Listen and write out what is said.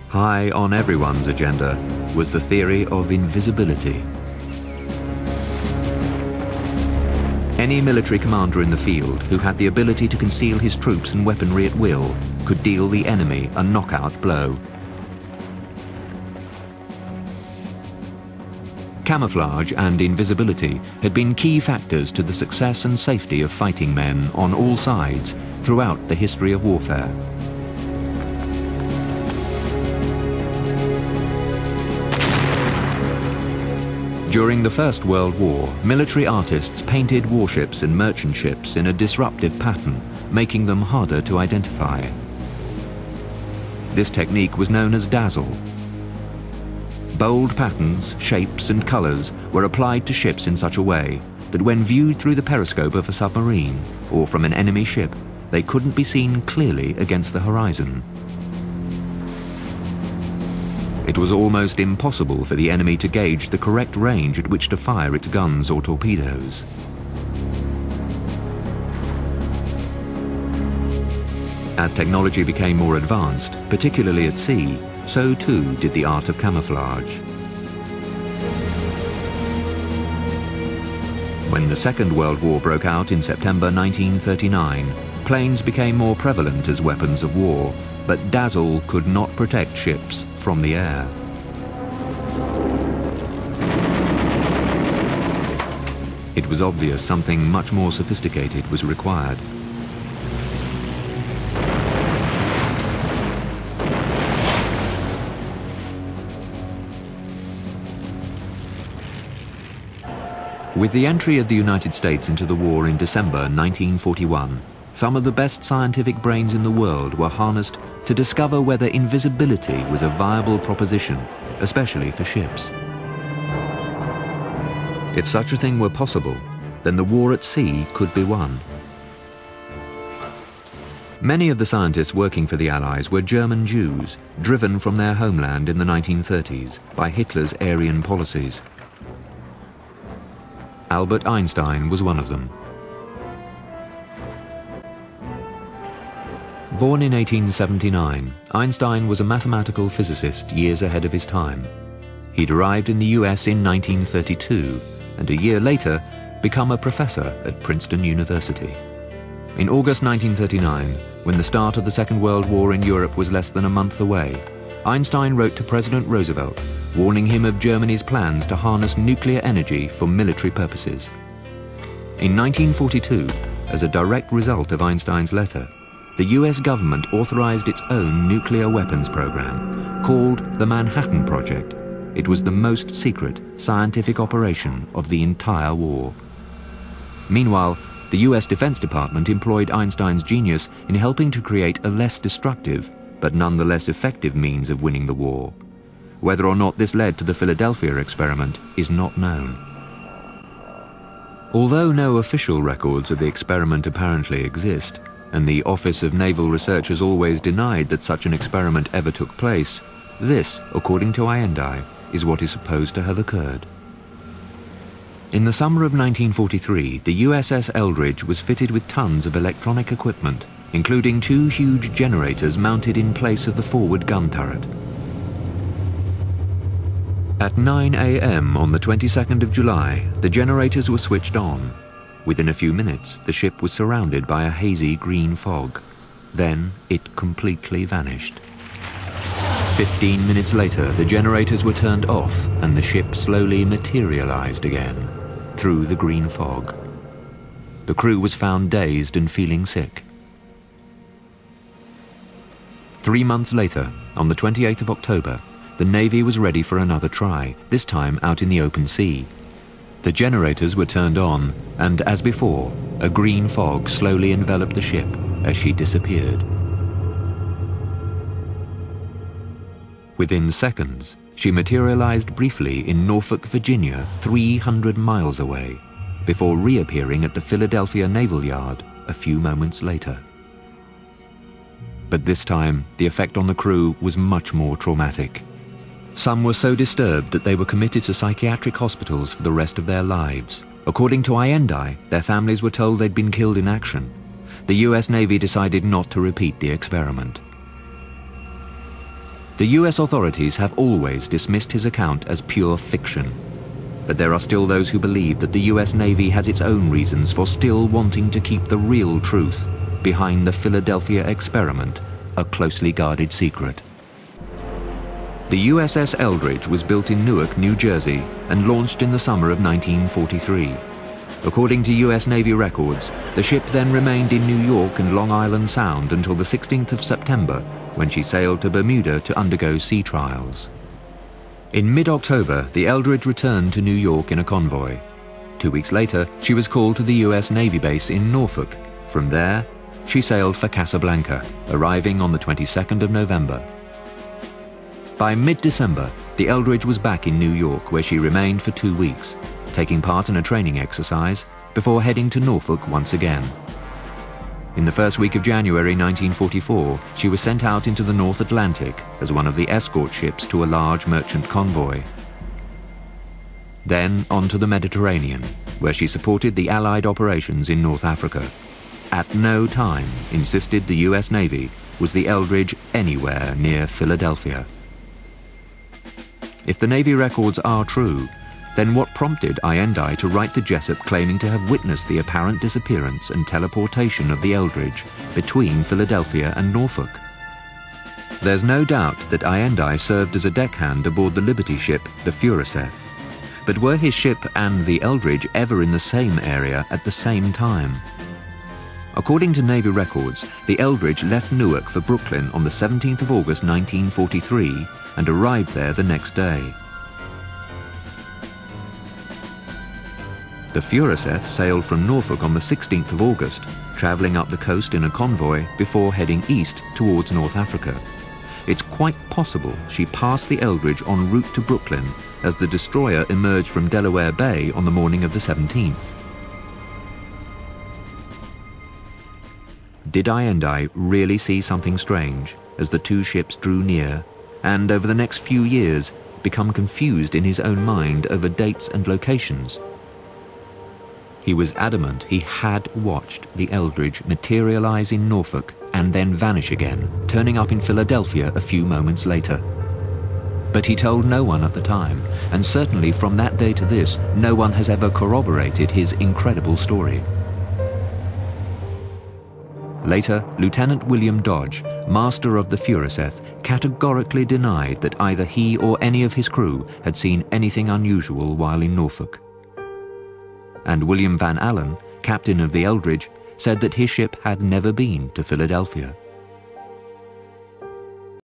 High on everyone's agenda was the theory of invisibility. Any military commander in the field who had the ability to conceal his troops and weaponry at will could deal the enemy a knockout blow. Camouflage and invisibility had been key factors to the success and safety of fighting men on all sides throughout the history of warfare. During the First World War, military artists painted warships and merchant ships in a disruptive pattern, making them harder to identify. This technique was known as Dazzle. Bold patterns, shapes and colors were applied to ships in such a way that when viewed through the periscope of a submarine or from an enemy ship, they couldn't be seen clearly against the horizon. It was almost impossible for the enemy to gauge the correct range at which to fire its guns or torpedoes. As technology became more advanced, particularly at sea, so too did the art of camouflage. When the Second World War broke out in September 1939, planes became more prevalent as weapons of war, but Dazzle could not protect ships from the air. It was obvious something much more sophisticated was required. With the entry of the United States into the war in December 1941, some of the best scientific brains in the world were harnessed to discover whether invisibility was a viable proposition, especially for ships. If such a thing were possible, then the war at sea could be won. Many of the scientists working for the Allies were German Jews, driven from their homeland in the 1930s by Hitler's Aryan policies. Albert Einstein was one of them. Born in 1879, Einstein was a mathematical physicist years ahead of his time. He'd arrived in the US in 1932, and a year later become a professor at Princeton University. In August 1939, when the start of the Second World War in Europe was less than a month away, Einstein wrote to President Roosevelt, warning him of Germany's plans to harness nuclear energy for military purposes. In 1942, as a direct result of Einstein's letter, the US government authorized its own nuclear weapons program, called the Manhattan Project. It was the most secret scientific operation of the entire war. Meanwhile, the US Defense Department employed Einstein's genius in helping to create a less destructive, but nonetheless effective means of winning the war. Whether or not this led to the Philadelphia experiment is not known. Although no official records of the experiment apparently exist, and the Office of Naval Research has always denied that such an experiment ever took place, this, according to Einstein, is what is supposed to have occurred. In the summer of 1943, the USS Eldridge was fitted with tons of electronic equipment, including 2 huge generators mounted in place of the forward gun turret. At 9 a.m. on the 22nd of July, the generators were switched on. Within a few minutes, the ship was surrounded by a hazy green fog. Then it completely vanished. 15 minutes later, the generators were turned off and the ship slowly materialized again through the green fog. The crew was found dazed and feeling sick. 3 months later, on the 28th of October, the Navy was ready for another try, this time out in the open sea. The generators were turned on, and as before, a green fog slowly enveloped the ship as she disappeared. Within seconds, she materialized briefly in Norfolk, Virginia, 300 miles away, before reappearing at the Philadelphia Naval Yard a few moments later. But this time, the effect on the crew was much more traumatic. Some were so disturbed that they were committed to psychiatric hospitals for the rest of their lives. According to Einstein, their families were told they'd been killed in action. The US Navy decided not to repeat the experiment. The US authorities have always dismissed his account as pure fiction. But there are still those who believe that the US Navy has its own reasons for still wanting to keep the real truth behind the Philadelphia experiment, a closely guarded secret. The USS Eldridge was built in Newark, New Jersey, and launched in the summer of 1943. According to US Navy records, the ship then remained in New York and Long Island Sound until the 16th of September, when she sailed to Bermuda to undergo sea trials. In mid-October, the Eldridge returned to New York in a convoy. 2 weeks later, she was called to the US Navy base in Norfolk. From there, she sailed for Casablanca, arriving on the 22nd of November. By mid-December, the Eldridge was back in New York, where she remained for 2 weeks, taking part in a training exercise before heading to Norfolk once again. In the first week of January 1944, she was sent out into the North Atlantic as one of the escort ships to a large merchant convoy. Then on to the Mediterranean, where she supported the Allied operations in North Africa. At no time, insisted the US Navy, was the Eldridge anywhere near Philadelphia. If the Navy records are true, then what prompted Einstein to write to Jessup claiming to have witnessed the apparent disappearance and teleportation of the Eldridge between Philadelphia and Norfolk? There's no doubt that Einstein served as a deckhand aboard the Liberty ship, the Furuseth. But were his ship and the Eldridge ever in the same area at the same time? According to Navy records, the Eldridge left Newark for Brooklyn on the 17th of August 1943 and arrived there the next day. The Furuseth sailed from Norfolk on the 16th of August, travelling up the coast in a convoy before heading east towards North Africa. It's quite possible she passed the Eldridge en route to Brooklyn as the destroyer emerged from Delaware Bay on the morning of the 17th. Did Einstein really see something strange as the two ships drew near, and over the next few years become confused in his own mind over dates and locations? He was adamant he had watched the Eldridge materialize in Norfolk and then vanish again, turning up in Philadelphia a few moments later. But he told no one at the time, and certainly from that day to this, no one has ever corroborated his incredible story. Later, Lieutenant William Dodge, master of the Furuseth, categorically denied that either he or any of his crew had seen anything unusual while in Norfolk. And William Van Allen, captain of the Eldridge, said that his ship had never been to Philadelphia.